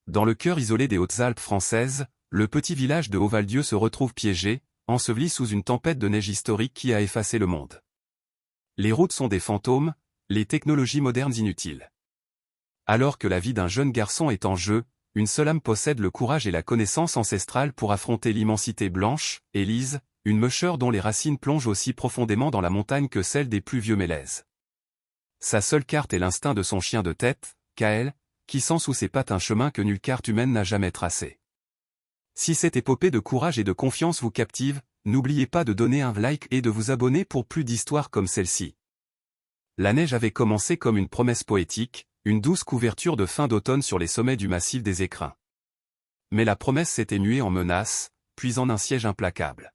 Dans le cœur isolé des Hautes-Alpes françaises, le petit village de Haut-Valdieu se retrouve piégé, enseveli sous une tempête de neige historique qui a effacé le monde. Les routes sont des fantômes, les technologies modernes inutiles. Alors que la vie d'un jeune garçon est en jeu, une seule âme possède le courage et la connaissance ancestrale pour affronter l'immensité blanche, Élise, une meucheur dont les racines plongent aussi profondément dans la montagne que celles des plus vieux mélèzes. Sa seule carte est l'instinct de son chien de tête, Kael, qui sent sous ses pattes un chemin que nulle carte humaine n'a jamais tracé. Si cette épopée de courage et de confiance vous captive, n'oubliez pas de donner un like et de vous abonner pour plus d'histoires comme celle-ci. La neige avait commencé comme une promesse poétique, une douce couverture de fin d'automne sur les sommets du massif des Écrins. Mais la promesse s'était muée en menace, puis en un siège implacable.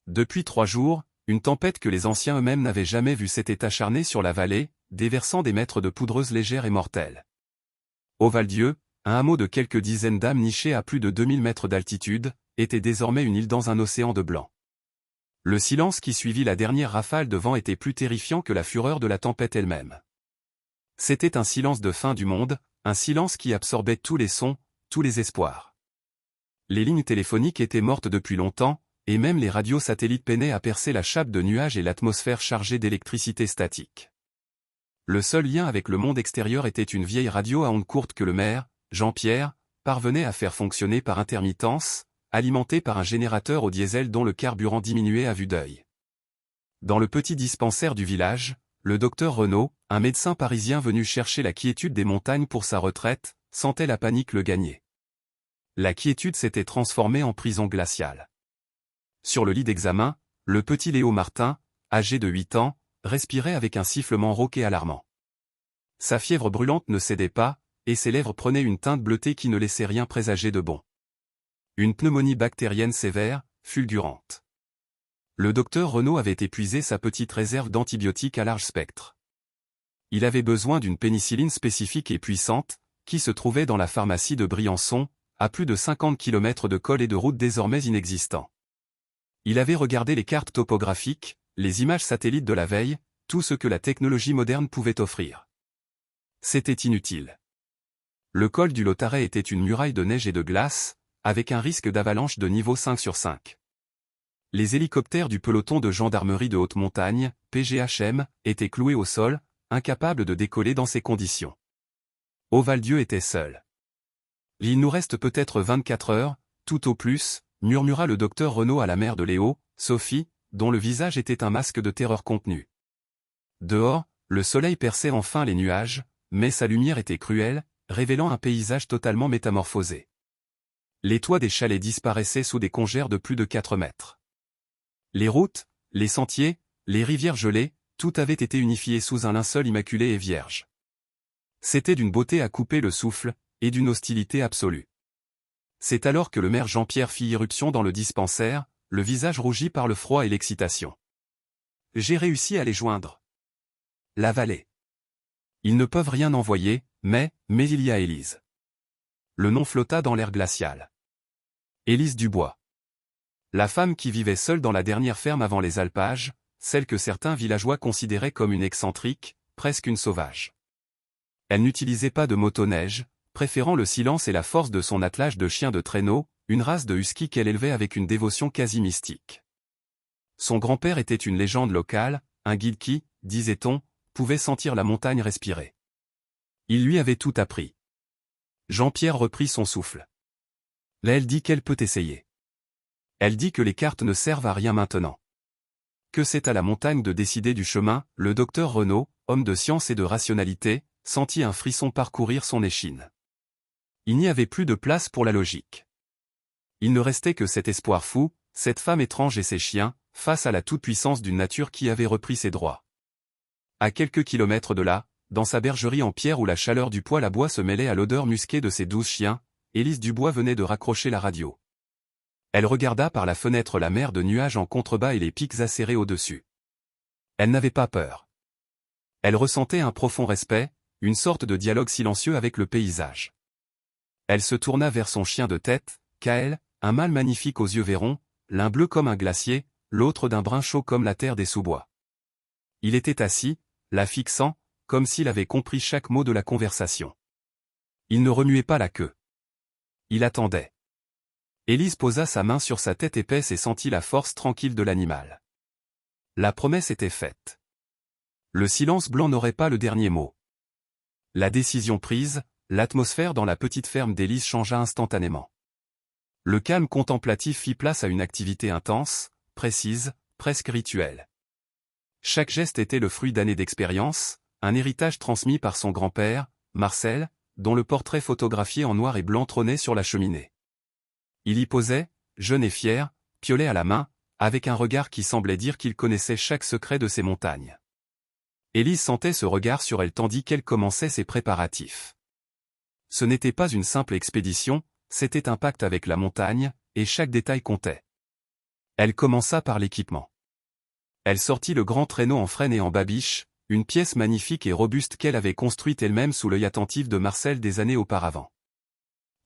Depuis 3 jours, une tempête que les anciens eux-mêmes n'avaient jamais vue s'était acharnée sur la vallée, déversant des mètres de poudreuse légère et mortelle. Haut-Valdieu, un hameau de quelques dizaines d'âmes niché à plus de 2000 mètres d'altitude, était désormais une île dans un océan de blanc. Le silence qui suivit la dernière rafale de vent était plus terrifiant que la fureur de la tempête elle-même. C'était un silence de fin du monde, un silence qui absorbait tous les sons, tous les espoirs. Les lignes téléphoniques étaient mortes depuis longtemps, et même les radios satellites peinaient à percer la chape de nuages et l'atmosphère chargée d'électricité statique. Le seul lien avec le monde extérieur était une vieille radio à ondes courtes que le maire, Jean-Pierre, parvenait à faire fonctionner par intermittence, alimentée par un générateur au diesel dont le carburant diminuait à vue d'œil. Dans le petit dispensaire du village, le docteur Renaud, un médecin parisien venu chercher la quiétude des montagnes pour sa retraite, sentait la panique le gagner. La quiétude s'était transformée en prison glaciale. Sur le lit d'examen, le petit Léo Martin, âgé de 8 ans, respirait avec un sifflement rauque et alarmant. Sa fièvre brûlante ne cédait pas, et ses lèvres prenaient une teinte bleutée qui ne laissait rien présager de bon. Une pneumonie bactérienne sévère, fulgurante. Le docteur Renaud avait épuisé sa petite réserve d'antibiotiques à large spectre. Il avait besoin d'une pénicilline spécifique et puissante, qui se trouvait dans la pharmacie de Briançon, à plus de 50 km de cols et de routes désormais inexistants. Il avait regardé les cartes topographiques, les images satellites de la veille, tout ce que la technologie moderne pouvait offrir. C'était inutile. Le col du Lautaret était une muraille de neige et de glace, avec un risque d'avalanche de niveau 5 sur 5. Les hélicoptères du peloton de gendarmerie de haute montagne, PGHM, étaient cloués au sol, incapables de décoller dans ces conditions. Haut-Valdieu était seul. Il nous reste peut-être 24 heures, tout au plus, murmura le docteur Renaud à la mère de Léo, Sophie, dont le visage était un masque de terreur contenu. Dehors, le soleil perçait enfin les nuages, mais sa lumière était cruelle, révélant un paysage totalement métamorphosé. Les toits des chalets disparaissaient sous des congères de plus de 4 mètres. Les routes, les sentiers, les rivières gelées, tout avait été unifié sous un linceul immaculé et vierge. C'était d'une beauté à couper le souffle, et d'une hostilité absolue. C'est alors que le maire Jean-Pierre fit irruption dans le dispensaire, le visage rougi par le froid et l'excitation. « J'ai réussi à les joindre. La vallée. Ils ne peuvent rien envoyer, mais il y a Élise. » Le nom flotta dans l'air glacial. Élise Dubois. La femme qui vivait seule dans la dernière ferme avant les alpages, celle que certains villageois considéraient comme une excentrique, presque une sauvage. Elle n'utilisait pas de motoneige, préférant le silence et la force de son attelage de chiens de traîneau, une race de husky qu'elle élevait avec une dévotion quasi mystique. Son grand-père était une légende locale, un guide qui, disait-on, pouvait sentir la montagne respirer. Il lui avait tout appris. Jean-Pierre reprit son souffle. Là elle dit qu'elle peut essayer. Elle dit que les cartes ne servent à rien maintenant. Que c'est à la montagne de décider du chemin, le docteur Renaud, homme de science et de rationalité, sentit un frisson parcourir son échine. Il n'y avait plus de place pour la logique. Il ne restait que cet espoir fou, cette femme étrange et ses chiens, face à la toute-puissance d'une nature qui avait repris ses droits. À quelques kilomètres de là, dans sa bergerie en pierre où la chaleur du poêle à bois se mêlait à l'odeur musquée de ses 12 chiens, Élise Dubois venait de raccrocher la radio. Elle regarda par la fenêtre la mer de nuages en contrebas et les pics acérés au-dessus. Elle n'avait pas peur. Elle ressentait un profond respect, une sorte de dialogue silencieux avec le paysage. Elle se tourna vers son chien de tête, Kael, un mâle magnifique aux yeux vairons, l'un bleu comme un glacier, l'autre d'un brun chaud comme la terre des sous-bois. Il était assis, la fixant, comme s'il avait compris chaque mot de la conversation. Il ne remuait pas la queue. il attendait. Élise posa sa main sur sa tête épaisse et sentit la force tranquille de l'animal. La promesse était faite. Le silence blanc n'aurait pas le dernier mot. La décision prise, l'atmosphère dans la petite ferme d'Élise changea instantanément. Le calme contemplatif fit place à une activité intense, précise, presque rituelle. Chaque geste était le fruit d'années d'expérience, un héritage transmis par son grand-père, Marcel, dont le portrait photographié en noir et blanc trônait sur la cheminée. Il y posait, jeune et fier, piolet à la main, avec un regard qui semblait dire qu'il connaissait chaque secret de ces montagnes. Élise sentait ce regard sur elle tandis qu'elle commençait ses préparatifs. Ce n'était pas une simple expédition, c'était un pacte avec la montagne, et chaque détail comptait. Elle commença par l'équipement. Elle sortit le grand traîneau en frêne et en babiche, une pièce magnifique et robuste qu'elle avait construite elle-même sous l'œil attentif de Marcel des années auparavant.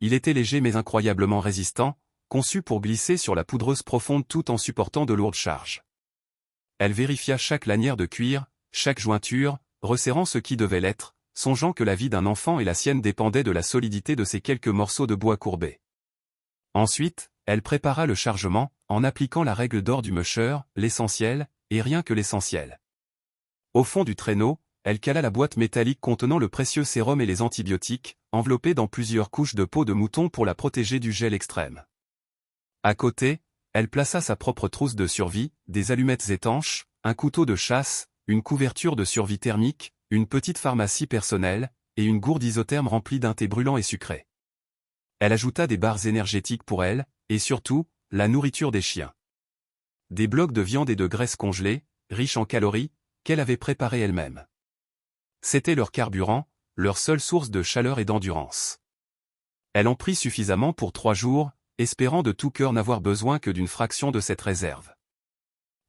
Il était léger mais incroyablement résistant, conçu pour glisser sur la poudreuse profonde tout en supportant de lourdes charges. Elle vérifia chaque lanière de cuir, chaque jointure, resserrant ce qui devait l'être, songeant que la vie d'un enfant et la sienne dépendaient de la solidité de ces quelques morceaux de bois courbés. Ensuite, elle prépara le chargement, en appliquant la règle d'or du musher, l'essentiel, et rien que l'essentiel. Au fond du traîneau, elle cala la boîte métallique contenant le précieux sérum et les antibiotiques, enveloppés dans plusieurs couches de peau de mouton pour la protéger du gel extrême. À côté, elle plaça sa propre trousse de survie, des allumettes étanches, un couteau de chasse, une couverture de survie thermique, une petite pharmacie personnelle, et une gourde isotherme remplie d'un thé brûlant et sucré. Elle ajouta des barres énergétiques pour elle, et surtout, la nourriture des chiens. Des blocs de viande et de graisse congelée, riches en calories, qu'elle avait préparés elle-même. C'était leur carburant, leur seule source de chaleur et d'endurance. Elle en prit suffisamment pour 3 jours, espérant de tout cœur n'avoir besoin que d'une fraction de cette réserve.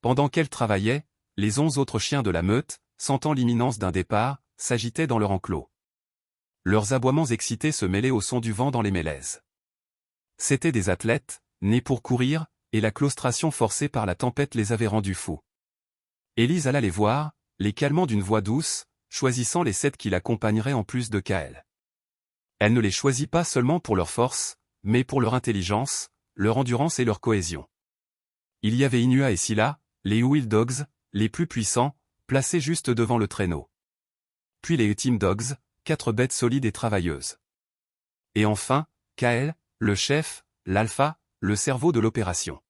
Pendant qu'elle travaillait, les 11 autres chiens de la meute, sentant l'imminence d'un départ, s'agitaient dans leur enclos. Leurs aboiements excités se mêlaient au son du vent dans les mélèzes. C'étaient des athlètes, nés pour courir, et la claustration forcée par la tempête les avait rendus fous. Élise alla les voir, les calmant d'une voix douce, choisissant les 7 qui l'accompagneraient en plus de Kael. Elle ne les choisit pas seulement pour leur force, mais pour leur intelligence, leur endurance et leur cohésion. Il y avait Inua et Scylla, les Wild Dogs, les plus puissants, placés juste devant le traîneau. Puis les Team Dogs, 4 bêtes solides et travailleuses. Et enfin, Kael, le chef, l'alpha, le cerveau de l'opération.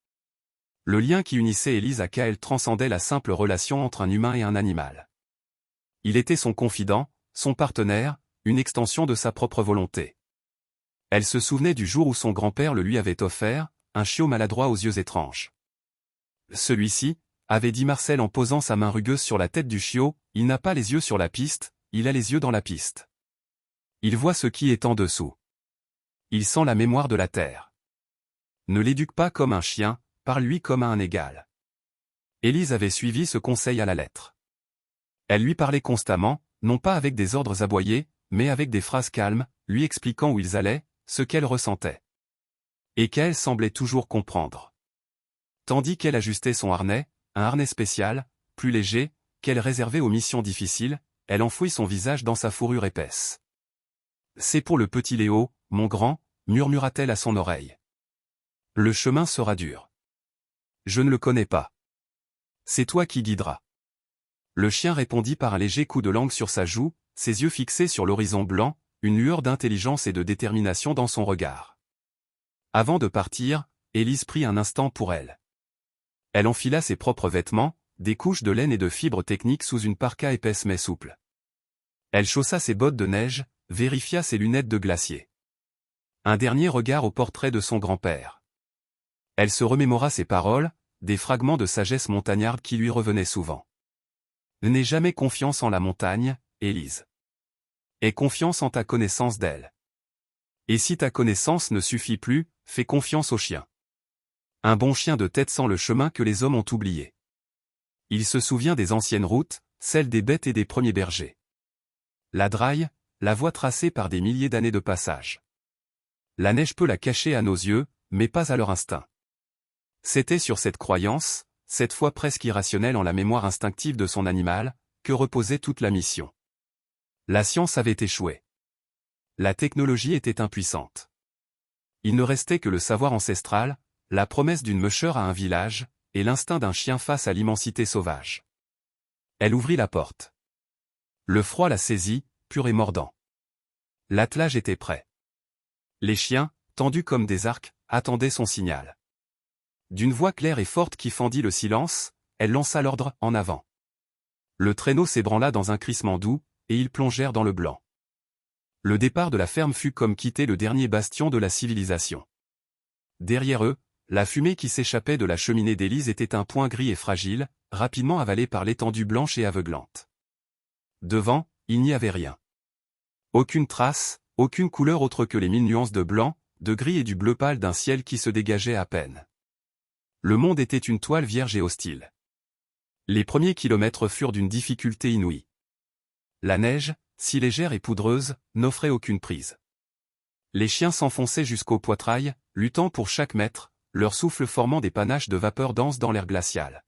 Le lien qui unissait Élise à Kael transcendait la simple relation entre un humain et un animal. Il était son confident, son partenaire, une extension de sa propre volonté. Elle se souvenait du jour où son grand-père le lui avait offert, un chiot maladroit aux yeux étranges. Celui-ci, avait dit Marcel en posant sa main rugueuse sur la tête du chiot, il n'a pas les yeux sur la piste, il a les yeux dans la piste. Il voit ce qui est en dessous. Il sent la mémoire de la terre. Ne l'éduque pas comme un chien, parle-lui comme à un égal. Élise avait suivi ce conseil à la lettre. Elle lui parlait constamment, non pas avec des ordres aboyés, mais avec des phrases calmes, lui expliquant où ils allaient, ce qu'elle ressentait. Et qu'elle semblait toujours comprendre. Tandis qu'elle ajustait son harnais, un harnais spécial, plus léger, qu'elle réservait aux missions difficiles, elle enfouit son visage dans sa fourrure épaisse. « C'est pour le petit Léo, mon grand », murmura-t-elle à son oreille. « Le chemin sera dur. Je ne le connais pas. C'est toi qui guideras. » Le chien répondit par un léger coup de langue sur sa joue, ses yeux fixés sur l'horizon blanc, une lueur d'intelligence et de détermination dans son regard. Avant de partir, Élise prit un instant pour elle. Elle enfila ses propres vêtements, des couches de laine et de fibres techniques sous une parka épaisse mais souple. Elle chaussa ses bottes de neige, vérifia ses lunettes de glacier. Un dernier regard au portrait de son grand-père. Elle se remémora ses paroles, des fragments de sagesse montagnarde qui lui revenaient souvent. N'aie jamais confiance en la montagne, Élise. Aie confiance en ta connaissance d'elle. Et si ta connaissance ne suffit plus, fais confiance au chien. Un bon chien de tête sent le chemin que les hommes ont oublié. Il se souvient des anciennes routes, celles des bêtes et des premiers bergers. La draille, la voie tracée par des milliers d'années de passage. La neige peut la cacher à nos yeux, mais pas à leur instinct. C'était sur cette croyance, cette foi presque irrationnelle en la mémoire instinctive de son animal, que reposait toute la mission. La science avait échoué. La technologie était impuissante. Il ne restait que le savoir ancestral, la promesse d'une meucheur à un village, et l'instinct d'un chien face à l'immensité sauvage. Elle ouvrit la porte. Le froid la saisit, pur et mordant. L'attelage était prêt. Les chiens, tendus comme des arcs, attendaient son signal. D'une voix claire et forte qui fendit le silence, elle lança l'ordre « en avant ». Le traîneau s'ébranla dans un crissement doux, et ils plongèrent dans le blanc. Le départ de la ferme fut comme quitter le dernier bastion de la civilisation. Derrière eux, la fumée qui s'échappait de la cheminée d'Élise était un point gris et fragile, rapidement avalé par l'étendue blanche et aveuglante. Devant, il n'y avait rien. Aucune trace, aucune couleur autre que les 1000 nuances de blanc, de gris et du bleu pâle d'un ciel qui se dégageait à peine. Le monde était une toile vierge et hostile. Les premiers kilomètres furent d'une difficulté inouïe. La neige, si légère et poudreuse, n'offrait aucune prise. Les chiens s'enfonçaient jusqu'au poitrail, luttant pour chaque mètre, leur souffle formant des panaches de vapeur dense dans l'air glacial.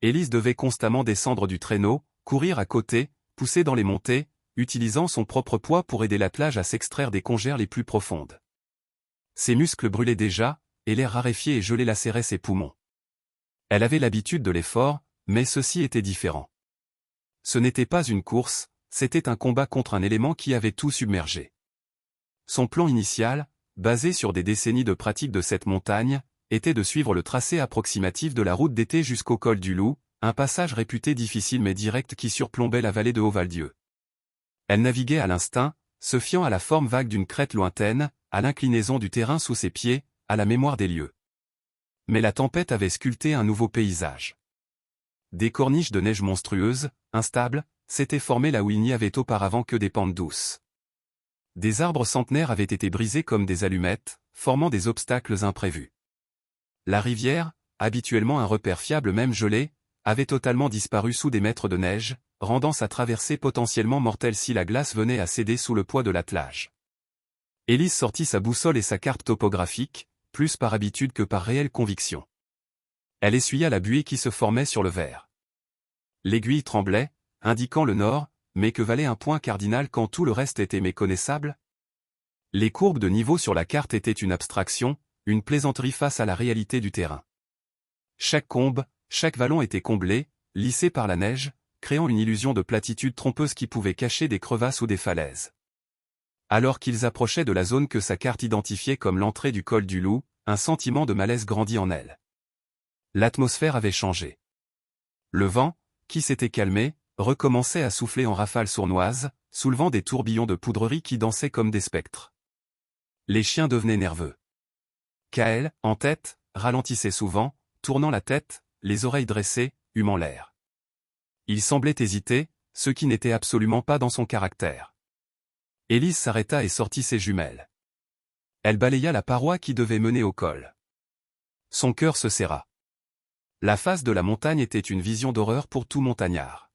Élise devait constamment descendre du traîneau, courir à côté, pousser dans les montées, utilisant son propre poids pour aider l'attelage à s'extraire des congères les plus profondes. Ses muscles brûlaient déjà, et l'air raréfié et gelé lacérait ses poumons. Elle avait l'habitude de l'effort, mais ceci était différent. Ce n'était pas une course, c'était un combat contre un élément qui avait tout submergé. Son plan initial, basé sur des décennies de pratique de cette montagne, était de suivre le tracé approximatif de la route d'été jusqu'au col du Loup, un passage réputé difficile mais direct qui surplombait la vallée de Haut-Val-Dieu. Elle naviguait à l'instinct, se fiant à la forme vague d'une crête lointaine, à l'inclinaison du terrain sous ses pieds, à la mémoire des lieux. Mais la tempête avait sculpté un nouveau paysage. Des corniches de neige monstrueuses, instables, s'étaient formées là où il n'y avait auparavant que des pentes douces. Des arbres centenaires avaient été brisés comme des allumettes, formant des obstacles imprévus. La rivière, habituellement un repère fiable même gelé, avait totalement disparu sous des mètres de neige, rendant sa traversée potentiellement mortelle si la glace venait à céder sous le poids de l'attelage. Élise sortit sa boussole et sa carte topographique, plus par habitude que par réelle conviction. Elle essuya la buée qui se formait sur le verre. L'aiguille tremblait, indiquant le nord, mais que valait un point cardinal quand tout le reste était méconnaissable? Les courbes de niveau sur la carte étaient une abstraction, une plaisanterie face à la réalité du terrain. Chaque combe, chaque vallon était comblé, lissé par la neige, créant une illusion de platitude trompeuse qui pouvait cacher des crevasses ou des falaises. Alors qu'ils approchaient de la zone que sa carte identifiait comme l'entrée du col du Loup, un sentiment de malaise grandit en elle. L'atmosphère avait changé. Le vent, qui s'était calmé, recommençait à souffler en rafales sournoises, soulevant des tourbillons de poudrerie qui dansaient comme des spectres. Les chiens devenaient nerveux. Kael, en tête, ralentissait souvent, tournant la tête, les oreilles dressées, humant l'air. Il semblait hésiter, ce qui n'était absolument pas dans son caractère. Élise s'arrêta et sortit ses jumelles. Elle balaya la paroi qui devait mener au col. Son cœur se serra. La face de la montagne était une vision d'horreur pour tout montagnard.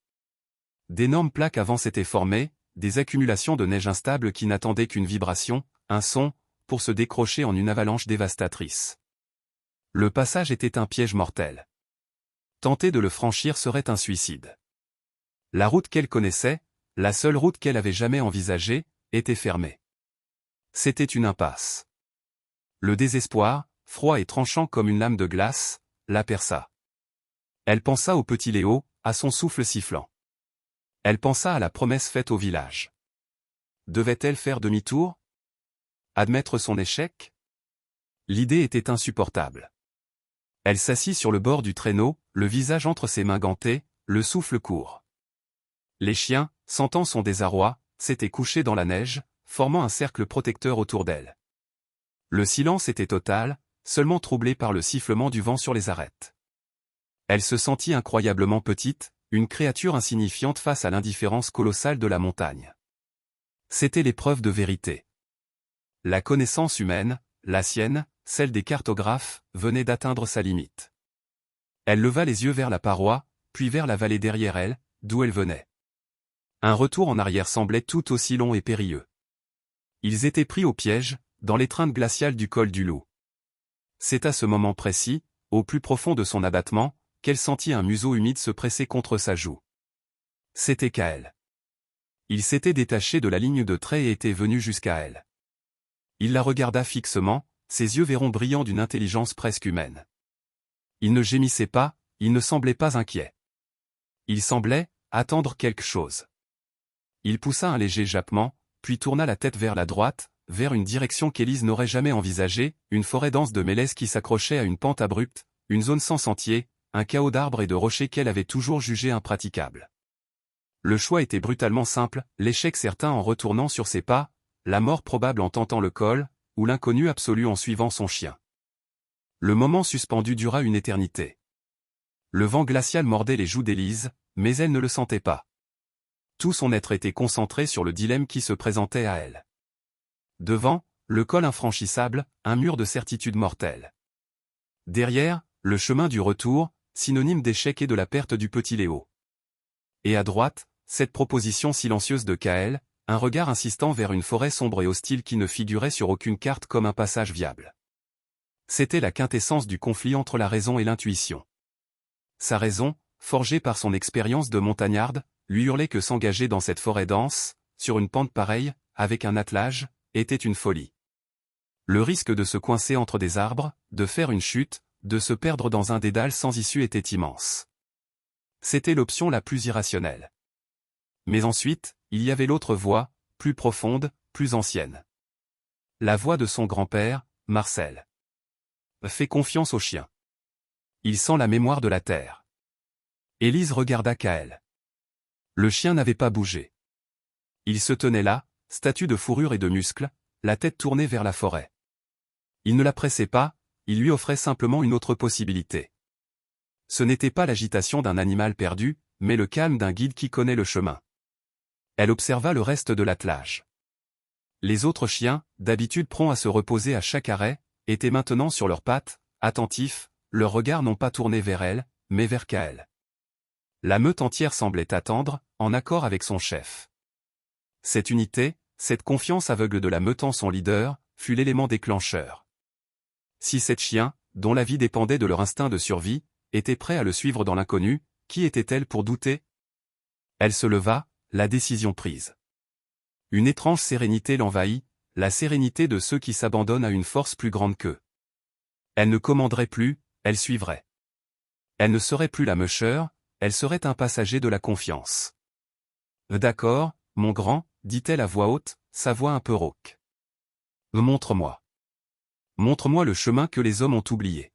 D'énormes plaques avant s'étaient formées, des accumulations de neige instable qui n'attendaient qu'une vibration, un son, pour se décrocher en une avalanche dévastatrice. Le passage était un piège mortel. Tenter de le franchir serait un suicide. La route qu'elle connaissait, la seule route qu'elle avait jamais envisagée, était fermée. C'était une impasse. Le désespoir, froid et tranchant comme une lame de glace, la perça. Elle pensa au petit Léo, à son souffle sifflant. Elle pensa à la promesse faite au village. Devait-elle faire demi-tour? Admettre son échec? L'idée était insupportable. Elle s'assit sur le bord du traîneau, le visage entre ses mains gantées, le souffle court. Les chiens, sentant son désarroi, s'étaient couchés dans la neige, formant un cercle protecteur autour d'elle. Le silence était total, seulement troublé par le sifflement du vent sur les arêtes. Elle se sentit incroyablement petite, une créature insignifiante face à l'indifférence colossale de la montagne. C'était l'épreuve de vérité. La connaissance humaine, la sienne, celle des cartographes, venait d'atteindre sa limite. Elle leva les yeux vers la paroi, puis vers la vallée derrière elle, d'où elle venait. Un retour en arrière semblait tout aussi long et périlleux. Ils étaient pris au piège, dans l'étreinte glaciale du col du Loup. C'est à ce moment précis, au plus profond de son abattement, qu'elle sentit un museau humide se presser contre sa joue. C'était Kael. Il s'était détaché de la ligne de trait et était venu jusqu'à elle. Il la regarda fixement, ses yeux verrons brillants d'une intelligence presque humaine. Il ne gémissait pas, il ne semblait pas inquiet. Il semblait attendre quelque chose. Il poussa un léger jappement, puis tourna la tête vers la droite, vers une direction qu'Élise n'aurait jamais envisagée, une forêt dense de mélèzes qui s'accrochait à une pente abrupte, une zone sans sentier, un chaos d'arbres et de rochers qu'elle avait toujours jugé impraticables. Le choix était brutalement simple, l'échec certain en retournant sur ses pas, la mort probable en tentant le col, ou l'inconnu absolu en suivant son chien. Le moment suspendu dura une éternité. Le vent glacial mordait les joues d'Élise, mais elle ne le sentait pas. Tout son être était concentré sur le dilemme qui se présentait à elle. Devant, le col infranchissable, un mur de certitude mortelle. Derrière, le chemin du retour, synonyme d'échec et de la perte du petit Léo. Et à droite, cette proposition silencieuse de Kaël, un regard insistant vers une forêt sombre et hostile qui ne figurait sur aucune carte comme un passage viable. C'était la quintessence du conflit entre la raison et l'intuition. Sa raison, forgée par son expérience de montagnarde, lui hurlait que s'engager dans cette forêt dense, sur une pente pareille, avec un attelage, était une folie. Le risque de se coincer entre des arbres, de faire une chute, de se perdre dans un dédale sans issue était immense. C'était l'option la plus irrationnelle. Mais ensuite, il y avait l'autre voie, plus profonde, plus ancienne. La voix de son grand-père, Marcel. Fais confiance au chien. Il sent la mémoire de la terre. Élise regarda Kaël. Le chien n'avait pas bougé. Il se tenait là, statue de fourrure et de muscles, la tête tournée vers la forêt. Il ne la pressait pas, il lui offrait simplement une autre possibilité. Ce n'était pas l'agitation d'un animal perdu, mais le calme d'un guide qui connaît le chemin. Elle observa le reste de l'attelage. Les autres chiens, d'habitude prompts à se reposer à chaque arrêt, étaient maintenant sur leurs pattes, attentifs, leurs regards non pas tournés vers elle, mais vers Kaël. La meute entière semblait attendre, en accord avec son chef. Cette unité, cette confiance aveugle de la meute en son leader, fut l'élément déclencheur. Si sept chiens, dont la vie dépendait de leur instinct de survie, étaient prêts à le suivre dans l'inconnu, qui était-elle pour douter? Elle se leva, la décision prise. Une étrange sérénité l'envahit, la sérénité de ceux qui s'abandonnent à une force plus grande qu'eux. Elle ne commanderait plus, elle suivrait. Elle ne serait plus la meucheur, elle serait un passager de la confiance. D'accord, mon grand, dit-elle à voix haute, sa voix un peu rauque. Montre-moi. Montre-moi le chemin que les hommes ont oublié.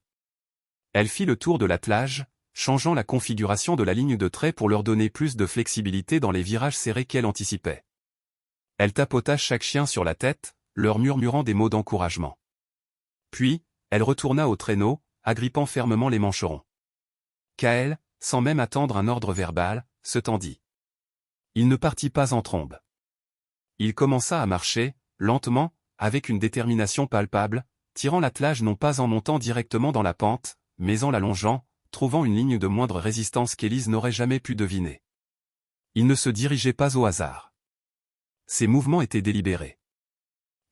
Elle fit le tour de l'attelage, changeant la configuration de la ligne de trait pour leur donner plus de flexibilité dans les virages serrés qu'elle anticipait. Elle tapota chaque chien sur la tête, leur murmurant des mots d'encouragement. Puis, elle retourna au traîneau, agrippant fermement les mancherons. Kaël, sans même attendre un ordre verbal, se tendit. Il ne partit pas en trombe. Il commença à marcher, lentement, avec une détermination palpable, tirant l'attelage non pas en montant directement dans la pente, mais en la longeant, trouvant une ligne de moindre résistance qu'Élise n'aurait jamais pu deviner. Il ne se dirigeait pas au hasard. Ses mouvements étaient délibérés.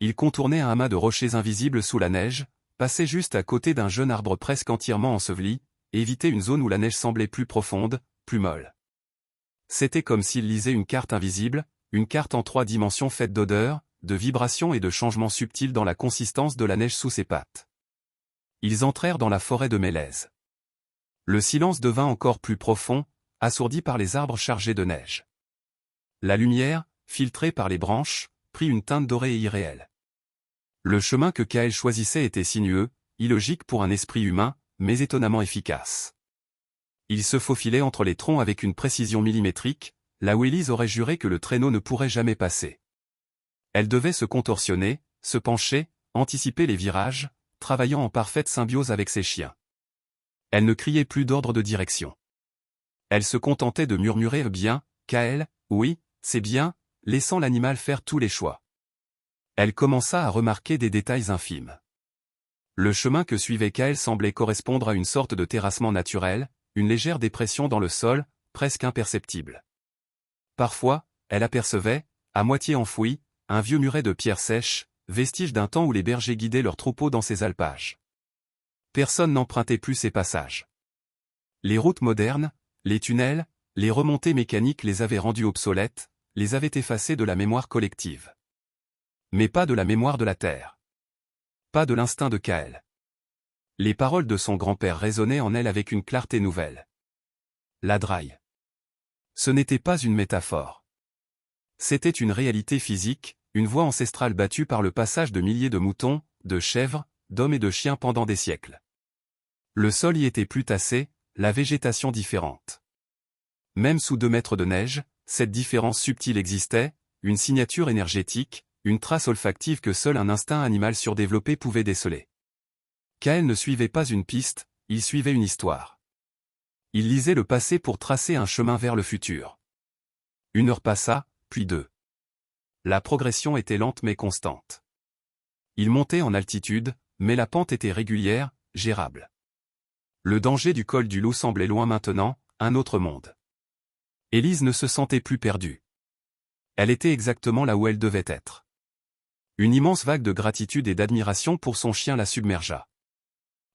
Il contournait un amas de rochers invisibles sous la neige, passait juste à côté d'un jeune arbre presque entièrement enseveli, évitait une zone où la neige semblait plus profonde, plus molle. C'était comme s'il lisait une carte invisible, une carte en 3 dimensions faite d'odeurs, de vibrations et de changements subtils dans la consistance de la neige sous ses pattes. Ils entrèrent dans la forêt de mélèzes. Le silence devint encore plus profond, assourdi par les arbres chargés de neige. La lumière, filtrée par les branches, prit une teinte dorée et irréelle. Le chemin que Kaël choisissait était sinueux, illogique pour un esprit humain, mais étonnamment efficace. Il se faufilait entre les troncs avec une précision millimétrique, là où Élise aurait juré que le traîneau ne pourrait jamais passer. Elle devait se contorsionner, se pencher, anticiper les virages, travaillant en parfaite symbiose avec ses chiens. Elle ne criait plus d'ordre de direction. Elle se contentait de murmurer « Bien, Kaël, oui, c'est bien », laissant l'animal faire tous les choix. Elle commença à remarquer des détails infimes. Le chemin que suivait Kaël semblait correspondre à une sorte de terrassement naturel, une légère dépression dans le sol, presque imperceptible. Parfois, elle apercevait, à moitié enfoui, un vieux muret de pierres sèches, vestige d'un temps où les bergers guidaient leurs troupeaux dans ces alpages. Personne n'empruntait plus ces passages. Les routes modernes, les tunnels, les remontées mécaniques les avaient rendus obsolètes, les avaient effacés de la mémoire collective. Mais pas de la mémoire de la terre. pas de l'instinct de Kael. Les paroles de son grand-père résonnaient en elle avec une clarté nouvelle. La Draille. Ce n'était pas une métaphore. C'était une réalité physique, une voix ancestrale battue par le passage de milliers de moutons, de chèvres, d'hommes et de chiens pendant des siècles. Le sol y était plus tassé, la végétation différente. Même sous 2 mètres de neige, cette différence subtile existait, une signature énergétique, une trace olfactive que seul un instinct animal surdéveloppé pouvait déceler. Kael ne suivait pas une piste, il suivait une histoire. Il lisait le passé pour tracer un chemin vers le futur. 1 heure passa, puis 2. La progression était lente mais constante. Il montait en altitude, mais la pente était régulière, gérable. Le danger du col du Loup semblait loin maintenant, un autre monde. Élise ne se sentait plus perdue. Elle était exactement là où elle devait être. Une immense vague de gratitude et d'admiration pour son chien la submergea.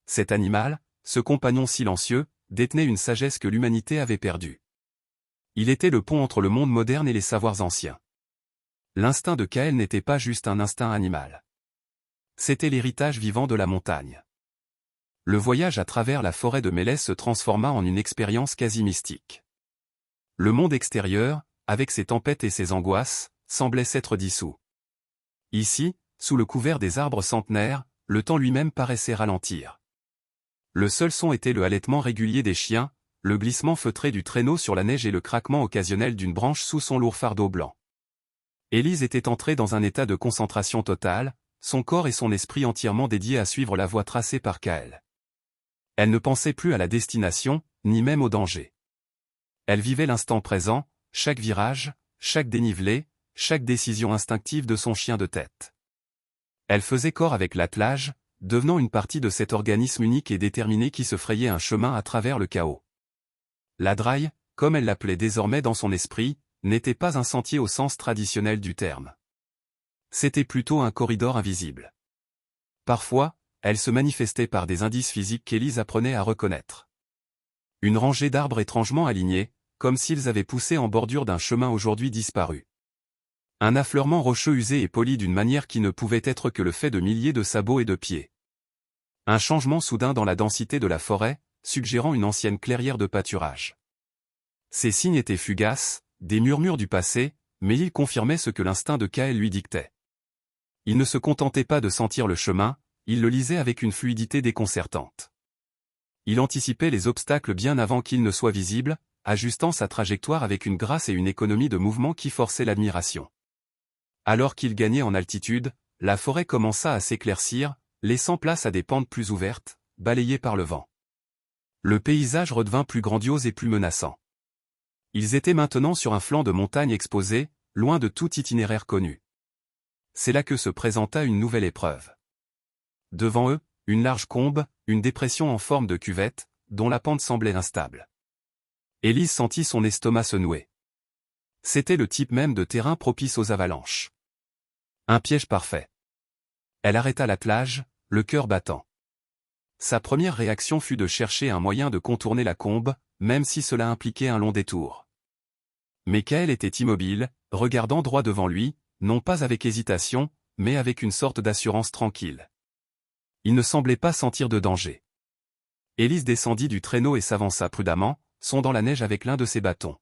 Cet animal, ce compagnon silencieux, détenait une sagesse que l'humanité avait perdue. Il était le pont entre le monde moderne et les savoirs anciens. L'instinct de Kael n'était pas juste un instinct animal. C'était l'héritage vivant de la montagne. Le voyage à travers la forêt de Mélès se transforma en une expérience quasi mystique. Le monde extérieur, avec ses tempêtes et ses angoisses, semblait s'être dissous. Ici, sous le couvert des arbres centenaires, le temps lui-même paraissait ralentir. Le seul son était le halètement régulier des chiens, le glissement feutré du traîneau sur la neige et le craquement occasionnel d'une branche sous son lourd fardeau blanc. Élise était entrée dans un état de concentration totale, son corps et son esprit entièrement dédiés à suivre la voie tracée par Kael. Elle ne pensait plus à la destination, ni même au danger. Elle vivait l'instant présent, chaque virage, chaque dénivelé, chaque décision instinctive de son chien de tête. Elle faisait corps avec l'attelage, devenant une partie de cet organisme unique et déterminé qui se frayait un chemin à travers le chaos. La Draille, comme elle l'appelait désormais dans son esprit, n'était pas un sentier au sens traditionnel du terme. C'était plutôt un corridor invisible. Parfois, elle se manifestait par des indices physiques qu'Élise apprenait à reconnaître. Une rangée d'arbres étrangement alignés, comme s'ils avaient poussé en bordure d'un chemin aujourd'hui disparu. Un affleurement rocheux usé et poli d'une manière qui ne pouvait être que le fait de milliers de sabots et de pieds. Un changement soudain dans la densité de la forêt, suggérant une ancienne clairière de pâturage. Ces signes étaient fugaces, des murmures du passé, mais ils confirmaient ce que l'instinct de Kael lui dictait. Il ne se contentait pas de sentir le chemin, il le lisait avec une fluidité déconcertante. Il anticipait les obstacles bien avant qu'ils ne soient visibles, ajustant sa trajectoire avec une grâce et une économie de mouvement qui forçaient l'admiration. Alors qu'il gagnait en altitude, la forêt commença à s'éclaircir, laissant place à des pentes plus ouvertes, balayées par le vent. Le paysage redevint plus grandiose et plus menaçant. Ils étaient maintenant sur un flanc de montagne exposé, loin de tout itinéraire connu. C'est là que se présenta une nouvelle épreuve. Devant eux, une large combe, une dépression en forme de cuvette, dont la pente semblait instable. Élise sentit son estomac se nouer. C'était le type même de terrain propice aux avalanches. Un piège parfait. Elle arrêta l'attelage, le cœur battant. Sa première réaction fut de chercher un moyen de contourner la combe, même si cela impliquait un long détour. Mais Kael était immobile, regardant droit devant lui, non pas avec hésitation, mais avec une sorte d'assurance tranquille. Il ne semblait pas sentir de danger. Élise descendit du traîneau et s'avança prudemment, sondant la neige avec l'un de ses bâtons.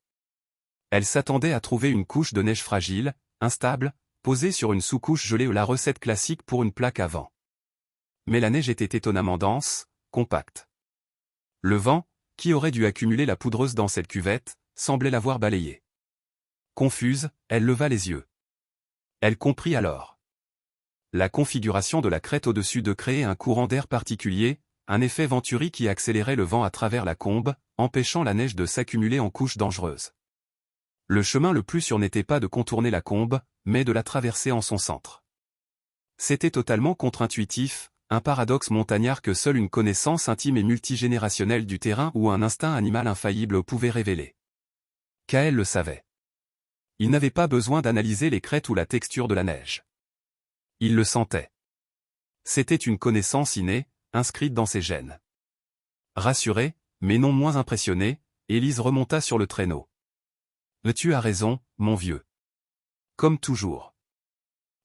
Elle s'attendait à trouver une couche de neige fragile, instable, posée sur une sous-couche gelée, la recette classique pour une plaque à vent. Mais la neige était étonnamment dense, compacte. Le vent, qui aurait dû accumuler la poudreuse dans cette cuvette, semblait l'avoir balayée. Confuse, elle leva les yeux. Elle comprit alors. La configuration de la crête au-dessus de créait un courant d'air particulier, un effet venturi qui accélérait le vent à travers la combe, empêchant la neige de s'accumuler en couches dangereuses. Le chemin le plus sûr n'était pas de contourner la combe, mais de la traverser en son centre. C'était totalement contre-intuitif, un paradoxe montagnard que seule une connaissance intime et multigénérationnelle du terrain ou un instinct animal infaillible pouvait révéler. Kael le savait. Il n'avait pas besoin d'analyser les crêtes ou la texture de la neige. Il le sentait. C'était une connaissance innée, inscrite dans ses gènes. Rassurée, mais non moins impressionnée, Élise remonta sur le traîneau. « Tu as raison, mon vieux. » Comme toujours.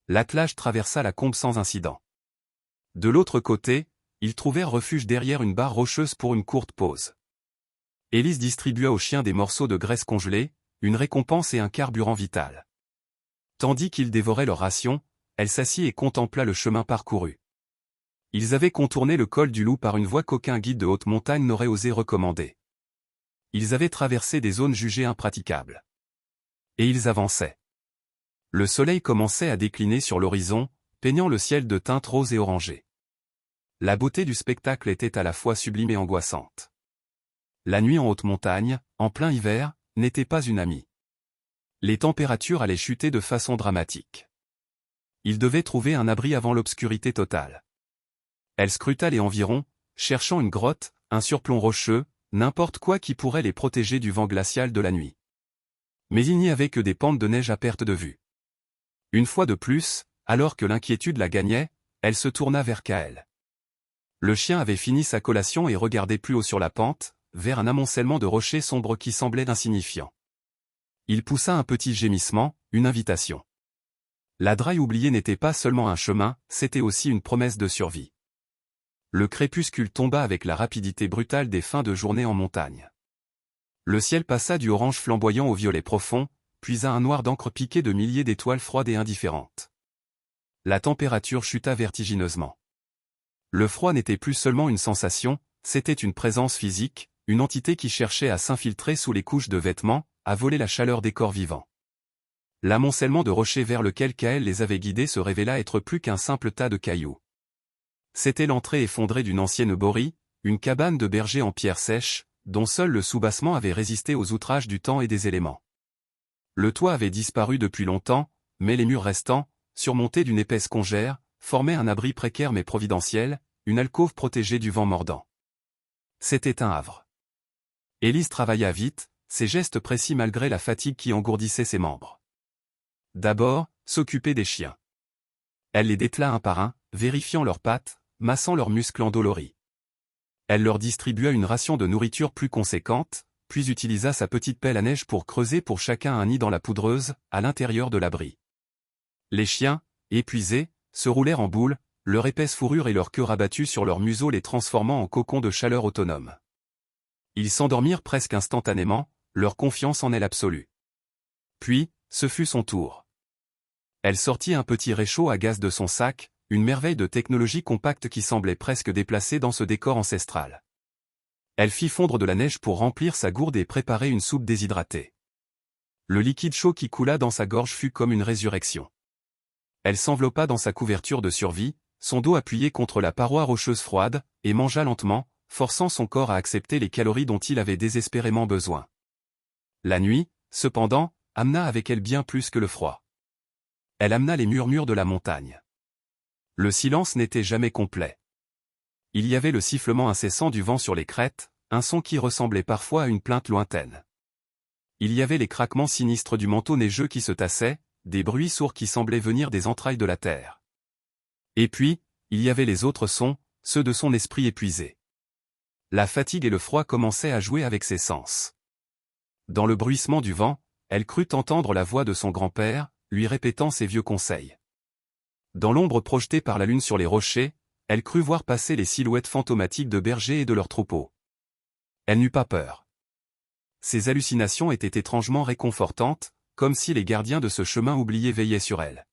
L'attelage traversa la combe sans incident. De l'autre côté, ils trouvèrent refuge derrière une barre rocheuse pour une courte pause. Élise distribua aux chiens des morceaux de graisse congelée, une récompense et un carburant vital. Tandis qu'ils dévoraient leur ration, elle s'assit et contempla le chemin parcouru. Ils avaient contourné le col du Loup par une voie qu'aucun guide de haute montagne n'aurait osé recommander. Ils avaient traversé des zones jugées impraticables. Et ils avançaient. Le soleil commençait à décliner sur l'horizon, peignant le ciel de teintes roses et orangées. La beauté du spectacle était à la fois sublime et angoissante. La nuit en haute montagne, en plein hiver, n'était pas une amie. Les températures allaient chuter de façon dramatique. Ils devaient trouver un abri avant l'obscurité totale. Elle scruta les environs, cherchant une grotte, un surplomb rocheux, n'importe quoi qui pourrait les protéger du vent glacial de la nuit. Mais il n'y avait que des pentes de neige à perte de vue. Une fois de plus, alors que l'inquiétude la gagnait, elle se tourna vers Kael. Le chien avait fini sa collation et regardait plus haut sur la pente, vers un amoncellement de rochers sombres qui semblaient insignifiants. Il poussa un petit gémissement, une invitation. La Draille oubliée n'était pas seulement un chemin, c'était aussi une promesse de survie. Le crépuscule tomba avec la rapidité brutale des fins de journée en montagne. Le ciel passa du orange flamboyant au violet profond, puis à un noir d'encre piqué de milliers d'étoiles froides et indifférentes. La température chuta vertigineusement. Le froid n'était plus seulement une sensation, c'était une présence physique, une entité qui cherchait à s'infiltrer sous les couches de vêtements, à voler la chaleur des corps vivants. L'amoncellement de rochers vers lequel Kael les avait guidés se révéla être plus qu'un simple tas de cailloux. C'était l'entrée effondrée d'une ancienne borie, une cabane de berger en pierre sèche, dont seul le soubassement avait résisté aux outrages du temps et des éléments. Le toit avait disparu depuis longtemps, mais les murs restants, surmontés d'une épaisse congère, formaient un abri précaire mais providentiel, une alcôve protégée du vent mordant. C'était un havre. Élise travailla vite, ses gestes précis malgré la fatigue qui engourdissait ses membres. D'abord, s'occuper des chiens. Elle les détela un par un, vérifiant leurs pattes, massant leurs muscles endoloris. Elle leur distribua une ration de nourriture plus conséquente, puis utilisa sa petite pelle à neige pour creuser pour chacun un nid dans la poudreuse, à l'intérieur de l'abri. Les chiens, épuisés, se roulèrent en boule, leur épaisse fourrure et leur queue rabattue sur leur museau les transformant en cocons de chaleur autonomes. Ils s'endormirent presque instantanément, leur confiance en elle absolue. Puis, ce fut son tour. Elle sortit un petit réchaud à gaz de son sac, une merveille de technologie compacte qui semblait presque déplacée dans ce décor ancestral. Elle fit fondre de la neige pour remplir sa gourde et préparer une soupe déshydratée. Le liquide chaud qui coula dans sa gorge fut comme une résurrection. Elle s'enveloppa dans sa couverture de survie, son dos appuyé contre la paroi rocheuse froide, et mangea lentement, forçant son corps à accepter les calories dont il avait désespérément besoin. La nuit, cependant, amena avec elle bien plus que le froid. Elle amena les murmures de la montagne. Le silence n'était jamais complet. Il y avait le sifflement incessant du vent sur les crêtes, un son qui ressemblait parfois à une plainte lointaine. Il y avait les craquements sinistres du manteau neigeux qui se tassaient, des bruits sourds qui semblaient venir des entrailles de la terre. Et puis, il y avait les autres sons, ceux de son esprit épuisé. La fatigue et le froid commençaient à jouer avec ses sens. Dans le bruissement du vent, elle crut entendre la voix de son grand-père, lui répétant ses vieux conseils. Dans l'ombre projetée par la lune sur les rochers, elle crut voir passer les silhouettes fantomatiques de bergers et de leurs troupeaux. Elle n'eut pas peur. Ces hallucinations étaient étrangement réconfortantes, comme si les gardiens de ce chemin oublié veillaient sur elle.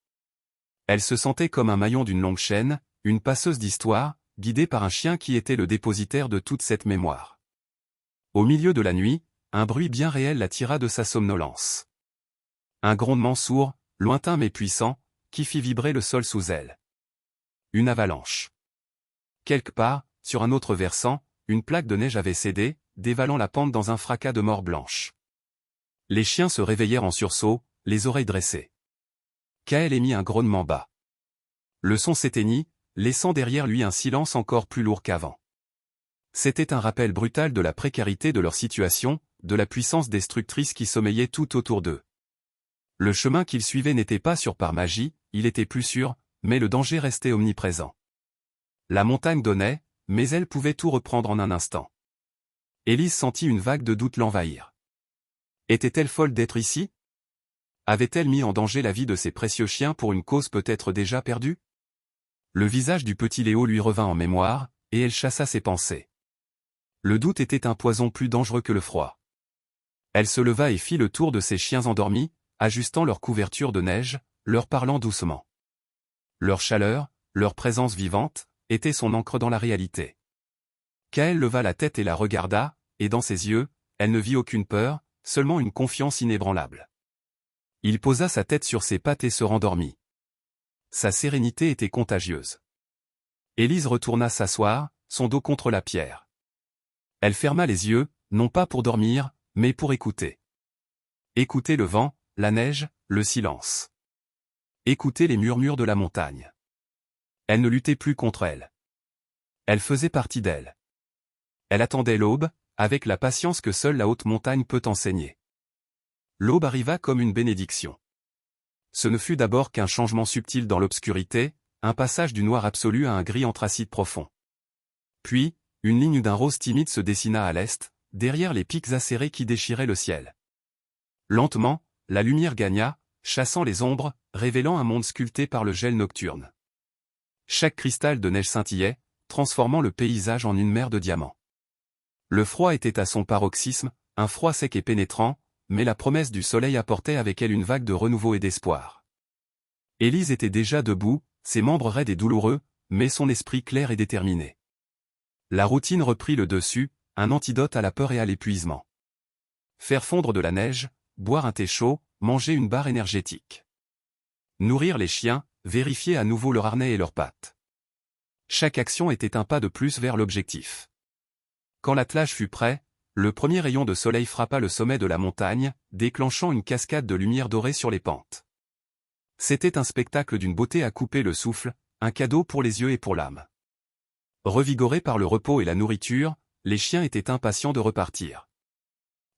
Elle se sentait comme un maillon d'une longue chaîne, une passeuse d'histoire, guidée par un chien qui était le dépositaire de toute cette mémoire. Au milieu de la nuit, un bruit bien réel la tira de sa somnolence. Un grondement sourd, lointain mais puissant, qui fit vibrer le sol sous elle. Une avalanche. Quelque part, sur un autre versant, une plaque de neige avait cédé, dévalant la pente dans un fracas de mort blanche. Les chiens se réveillèrent en sursaut, les oreilles dressées. Kael émit un grognement bas. Le son s'éteignit, laissant derrière lui un silence encore plus lourd qu'avant. C'était un rappel brutal de la précarité de leur situation, de la puissance destructrice qui sommeillait tout autour d'eux. Le chemin qu'ils suivaient n'était pas sûr par magie, il était plus sûr, mais le danger restait omniprésent. La montagne donnait, mais elle pouvait tout reprendre en un instant. Élise sentit une vague de doute l'envahir. Était-elle folle d'être ici? Avait-elle mis en danger la vie de ses précieux chiens pour une cause peut-être déjà perdue? Le visage du petit Léo lui revint en mémoire, et elle chassa ses pensées. Le doute était un poison plus dangereux que le froid. Elle se leva et fit le tour de ses chiens endormis, ajustant leur couverture de neige, leur parlant doucement. Leur chaleur, leur présence vivante, était son encre dans la réalité. Kaël leva la tête et la regarda, et dans ses yeux, elle ne vit aucune peur, seulement une confiance inébranlable. Il posa sa tête sur ses pattes et se rendormit. Sa sérénité était contagieuse. Élise retourna s'asseoir, son dos contre la pierre. Elle ferma les yeux, non pas pour dormir, mais pour écouter. Écouter le vent, la neige, le silence. Écouter les murmures de la montagne. Elle ne luttait plus contre elle. Elle faisait partie d'elle. Elle attendait l'aube, avec la patience que seule la haute montagne peut enseigner. L'aube arriva comme une bénédiction. Ce ne fut d'abord qu'un changement subtil dans l'obscurité, un passage du noir absolu à un gris anthracite profond. Puis, une ligne d'un rose timide se dessina à l'est, derrière les pics acérés qui déchiraient le ciel. Lentement, la lumière gagna, chassant les ombres, révélant un monde sculpté par le gel nocturne. Chaque cristal de neige scintillait, transformant le paysage en une mer de diamants. Le froid était à son paroxysme, un froid sec et pénétrant, mais la promesse du soleil apportait avec elle une vague de renouveau et d'espoir. Élise était déjà debout, ses membres raides et douloureux, mais son esprit clair et déterminé. La routine reprit le dessus, un antidote à la peur et à l'épuisement. Faire fondre de la neige, boire un thé chaud, manger une barre énergétique. Nourrir les chiens, vérifier à nouveau leur harnais et leurs pattes. Chaque action était un pas de plus vers l'objectif. Quand l'attelage fut prêt, le premier rayon de soleil frappa le sommet de la montagne, déclenchant une cascade de lumière dorée sur les pentes. C'était un spectacle d'une beauté à couper le souffle, un cadeau pour les yeux et pour l'âme. Revigorés par le repos et la nourriture, les chiens étaient impatients de repartir.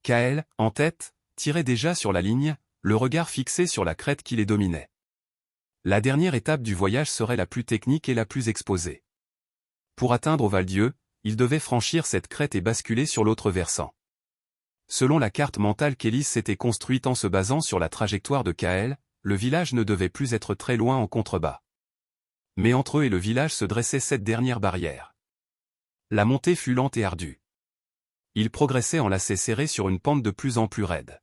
Kaël, en tête, tirait déjà sur la ligne, le regard fixé sur la crête qui les dominait. La dernière étape du voyage serait la plus technique et la plus exposée. Pour atteindre Auval-Dieu, ils devaient franchir cette crête et basculer sur l'autre versant. Selon la carte mentale qu'Élise s'était construite en se basant sur la trajectoire de Kaël, le village ne devait plus être très loin en contrebas. Mais entre eux et le village se dressait cette dernière barrière. La montée fut lente et ardue. Ils progressaient en lacets serrés sur une pente de plus en plus raide.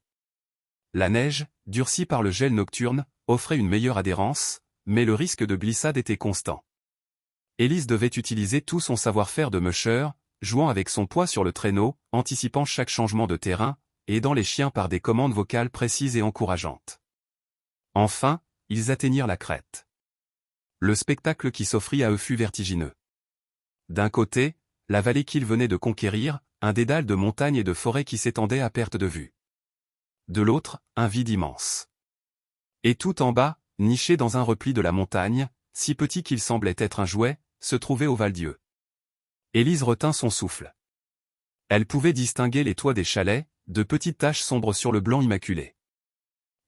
La neige, durcie par le gel nocturne, offrait une meilleure adhérence, mais le risque de glissade était constant. Élise devait utiliser tout son savoir-faire de musher, jouant avec son poids sur le traîneau, anticipant chaque changement de terrain, et aidant les chiens par des commandes vocales précises et encourageantes. Enfin, ils atteignirent la crête. Le spectacle qui s'offrit à eux fut vertigineux. D'un côté, la vallée qu'ils venaient de conquérir, un dédale de montagnes et de forêts qui s'étendait à perte de vue. De l'autre, un vide immense. Et tout en bas, niché dans un repli de la montagne, si petit qu'il semblait être un jouet, se trouvait Auval-Dieu. Élise retint son souffle. Elle pouvait distinguer les toits des chalets, de petites taches sombres sur le blanc immaculé.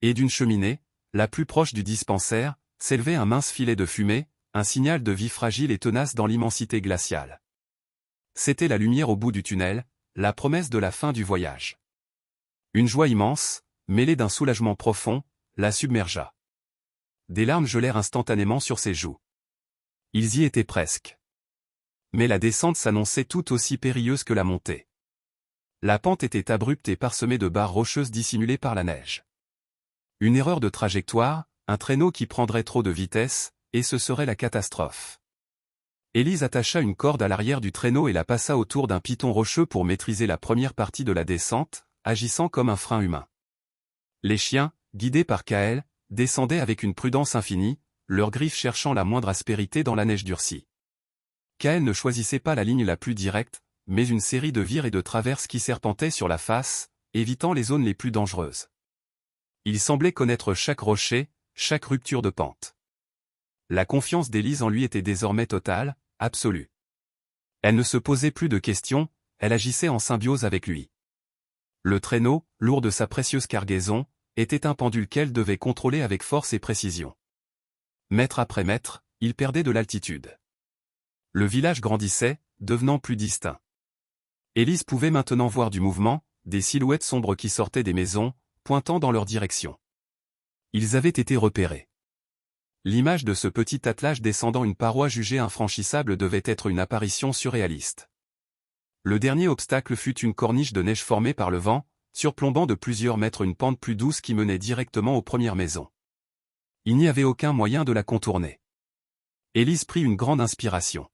Et d'une cheminée, la plus proche du dispensaire, s'élevait un mince filet de fumée, un signal de vie fragile et tenace dans l'immensité glaciale. C'était la lumière au bout du tunnel, la promesse de la fin du voyage. Une joie immense, mêlée d'un soulagement profond, la submergea. Des larmes gelèrent instantanément sur ses joues. Ils y étaient presque. Mais la descente s'annonçait tout aussi périlleuse que la montée. La pente était abrupte et parsemée de barres rocheuses dissimulées par la neige. Une erreur de trajectoire, un traîneau qui prendrait trop de vitesse, et ce serait la catastrophe. Élise attacha une corde à l'arrière du traîneau et la passa autour d'un piton rocheux pour maîtriser la première partie de la descente, agissant comme un frein humain. Les chiens, guidés par Kaël, descendaient avec une prudence infinie, leurs griffes cherchant la moindre aspérité dans la neige durcie. Kaël ne choisissait pas la ligne la plus directe, mais une série de vires et de traverses qui serpentaient sur la face, évitant les zones les plus dangereuses. Il semblait connaître chaque rocher, chaque rupture de pente. La confiance d'Élise en lui était désormais totale, absolue. Elle ne se posait plus de questions, elle agissait en symbiose avec lui. Le traîneau, lourd de sa précieuse cargaison, était un pendule qu'elle devait contrôler avec force et précision. Mètre après mètre, il perdait de l'altitude. Le village grandissait, devenant plus distinct. Élise pouvait maintenant voir du mouvement, des silhouettes sombres qui sortaient des maisons, pointant dans leur direction. Ils avaient été repérés. L'image de ce petit attelage descendant une paroi jugée infranchissable devait être une apparition surréaliste. Le dernier obstacle fut une corniche de neige formée par le vent, surplombant de plusieurs mètres une pente plus douce qui menait directement aux premières maisons. Il n'y avait aucun moyen de la contourner. Élise prit une grande inspiration.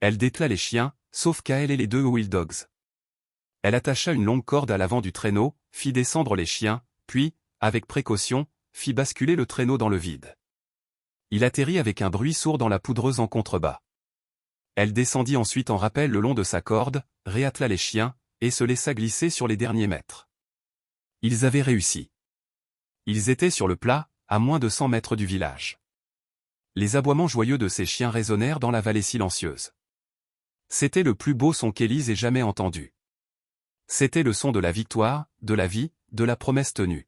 Elle détela les chiens, sauf Kael et les 2 Wild Dogs. Elle attacha une longue corde à l'avant du traîneau, fit descendre les chiens, puis, avec précaution, fit basculer le traîneau dans le vide. Il atterrit avec un bruit sourd dans la poudreuse en contrebas. Elle descendit ensuite en rappel le long de sa corde, réattela les chiens, et se laissa glisser sur les derniers mètres. Ils avaient réussi. Ils étaient sur le plat, à moins de 100 mètres du village. Les aboiements joyeux de ces chiens résonnèrent dans la vallée silencieuse. C'était le plus beau son qu'Élise ait jamais entendu. C'était le son de la victoire, de la vie, de la promesse tenue.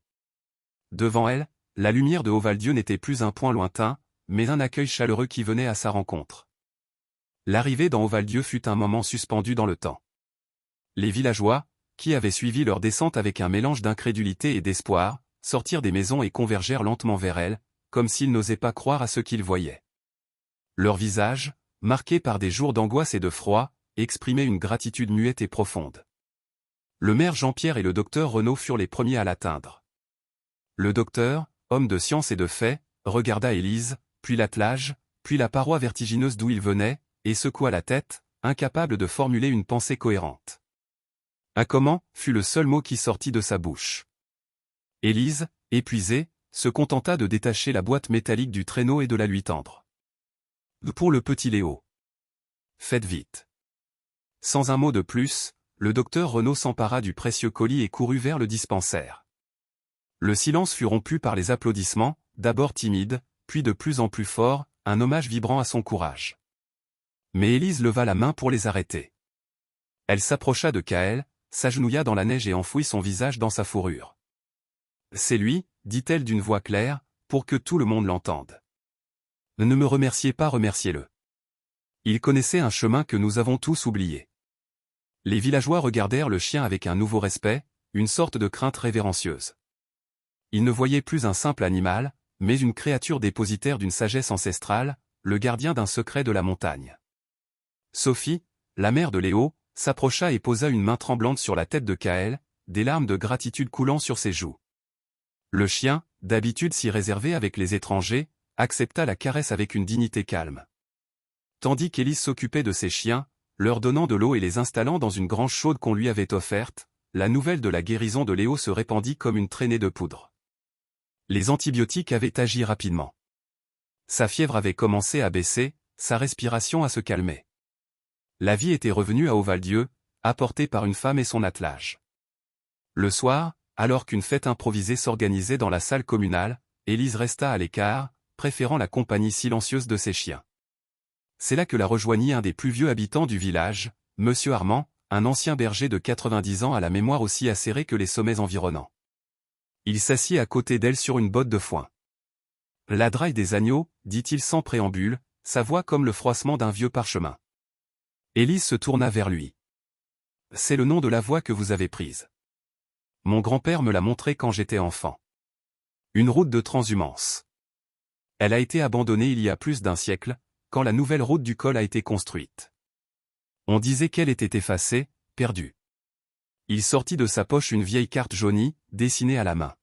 Devant elle, la lumière de Haut-Val-Dieu n'était plus un point lointain, mais un accueil chaleureux qui venait à sa rencontre. L'arrivée dans Haut-Val-Dieu fut un moment suspendu dans le temps. Les villageois, qui avaient suivi leur descente avec un mélange d'incrédulité et d'espoir, sortirent des maisons et convergèrent lentement vers elle, comme s'ils n'osaient pas croire à ce qu'ils voyaient. Leurs visages, marqués par des jours d'angoisse et de froid, exprimaient une gratitude muette et profonde. Le maire Jean-Pierre et le docteur Renaud furent les premiers à l'atteindre. Le docteur, homme de science et de fait, regarda Élise, puis l'attelage, puis la paroi vertigineuse d'où il venait, et secoua la tête, incapable de formuler une pensée cohérente. « Un comment » fut le seul mot qui sortit de sa bouche. Élise, épuisée, se contenta de détacher la boîte métallique du traîneau et de la lui tendre. « Pour le petit Léo. Faites vite. » Sans un mot de plus, le docteur Renaud s'empara du précieux colis et courut vers le dispensaire. Le silence fut rompu par les applaudissements, d'abord timides, puis de plus en plus forts, un hommage vibrant à son courage. Mais Élise leva la main pour les arrêter. Elle s'approcha de Kael, s'agenouilla dans la neige et enfouit son visage dans sa fourrure. « C'est lui, dit-elle d'une voix claire, pour que tout le monde l'entende. Ne me remerciez pas, remerciez-le. Il connaissait un chemin que nous avons tous oublié. » Les villageois regardèrent le chien avec un nouveau respect, une sorte de crainte révérencieuse. Ils ne voyaient plus un simple animal, mais une créature dépositaire d'une sagesse ancestrale, le gardien d'un secret de la montagne. Sophie, la mère de Léo, s'approcha et posa une main tremblante sur la tête de Kael, des larmes de gratitude coulant sur ses joues. Le chien, d'habitude si réservé avec les étrangers, accepta la caresse avec une dignité calme. Tandis qu'Élise s'occupait de ses chiens, leur donnant de l'eau et les installant dans une grange chaude qu'on lui avait offerte, la nouvelle de la guérison de Léo se répandit comme une traînée de poudre. Les antibiotiques avaient agi rapidement. Sa fièvre avait commencé à baisser, sa respiration à se calmer. La vie était revenue à Haut-Val-Dieu, apportée par une femme et son attelage. Le soir, alors qu'une fête improvisée s'organisait dans la salle communale, Élise resta à l'écart, préférant la compagnie silencieuse de ses chiens. C'est là que la rejoignit un des plus vieux habitants du village, Monsieur Armand, un ancien berger de 90 ans à la mémoire aussi acérée que les sommets environnants. Il s'assit à côté d'elle sur une botte de foin. « La draille des agneaux, dit-il sans préambule, sa voix comme le froissement d'un vieux parchemin. Élise se tourna vers lui. « C'est le nom de la voie que vous avez prise. Mon grand-père me l'a montré quand j'étais enfant. Une route de transhumance. Elle a été abandonnée il y a plus d'un siècle, quand la nouvelle route du col a été construite. On disait qu'elle était effacée, perdue. » Il sortit de sa poche une vieille carte jaunie, dessinée à la main.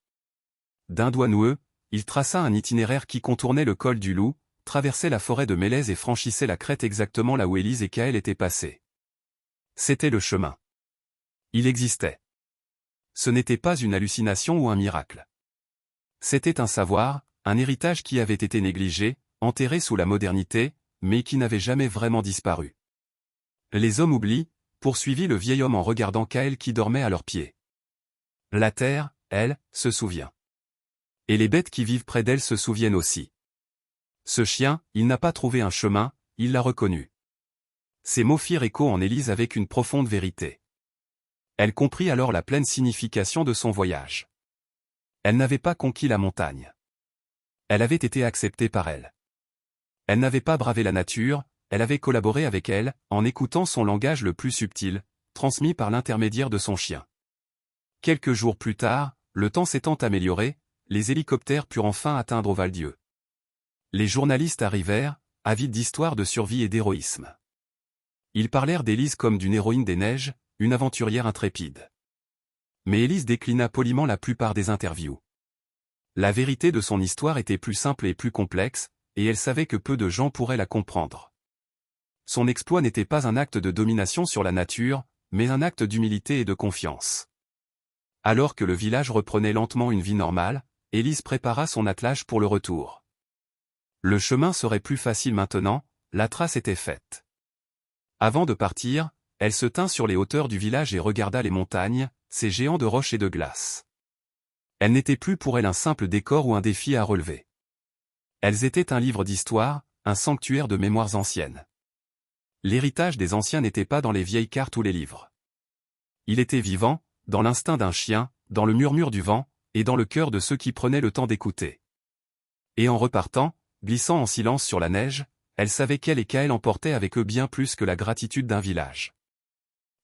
D'un doigt noueux, il traça un itinéraire qui contournait le col du Loup, traversait la forêt de Mélèze et franchissait la crête exactement là où Élise et Kael étaient passés. C'était le chemin. Il existait. Ce n'était pas une hallucination ou un miracle. C'était un savoir, un héritage qui avait été négligé, enterré sous la modernité, mais qui n'avait jamais vraiment disparu. Les hommes oublient, poursuivit le vieil homme en regardant Kael qui dormait à leurs pieds. La terre, elle, se souvient. Et les bêtes qui vivent près d'elle se souviennent aussi. Ce chien, il n'a pas trouvé un chemin, il l'a reconnu. Ces mots firent écho en Élise avec une profonde vérité. Elle comprit alors la pleine signification de son voyage. Elle n'avait pas conquis la montagne. Elle avait été acceptée par elle. Elle n'avait pas bravé la nature, elle avait collaboré avec elle, en écoutant son langage le plus subtil, transmis par l'intermédiaire de son chien. Quelques jours plus tard, le temps s'étant amélioré, les hélicoptères purent enfin atteindre Haut-Val-Dieu. Les journalistes arrivèrent, avides d'histoires de survie et d'héroïsme. Ils parlèrent d'Élise comme d'une héroïne des neiges, une aventurière intrépide. Mais Élise déclina poliment la plupart des interviews. La vérité de son histoire était plus simple et plus complexe, et elle savait que peu de gens pourraient la comprendre. Son exploit n'était pas un acte de domination sur la nature, mais un acte d'humilité et de confiance. Alors que le village reprenait lentement une vie normale, Élise prépara son attelage pour le retour. Le chemin serait plus facile maintenant, la trace était faite. Avant de partir, elle se tint sur les hauteurs du village et regarda les montagnes, ces géants de roches et de glace. Elles n'étaient plus pour elle un simple décor ou un défi à relever. Elles étaient un livre d'histoire, un sanctuaire de mémoires anciennes. L'héritage des anciens n'était pas dans les vieilles cartes ou les livres. Il était vivant, dans l'instinct d'un chien, dans le murmure du vent, et dans le cœur de ceux qui prenaient le temps d'écouter. Et en repartant, glissant en silence sur la neige, elle savait qu'elle et Kaël emportaient avec eux bien plus que la gratitude d'un village.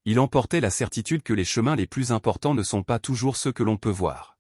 Il emportait la certitude que les chemins les plus importants ne sont pas toujours ceux que l'on peut voir.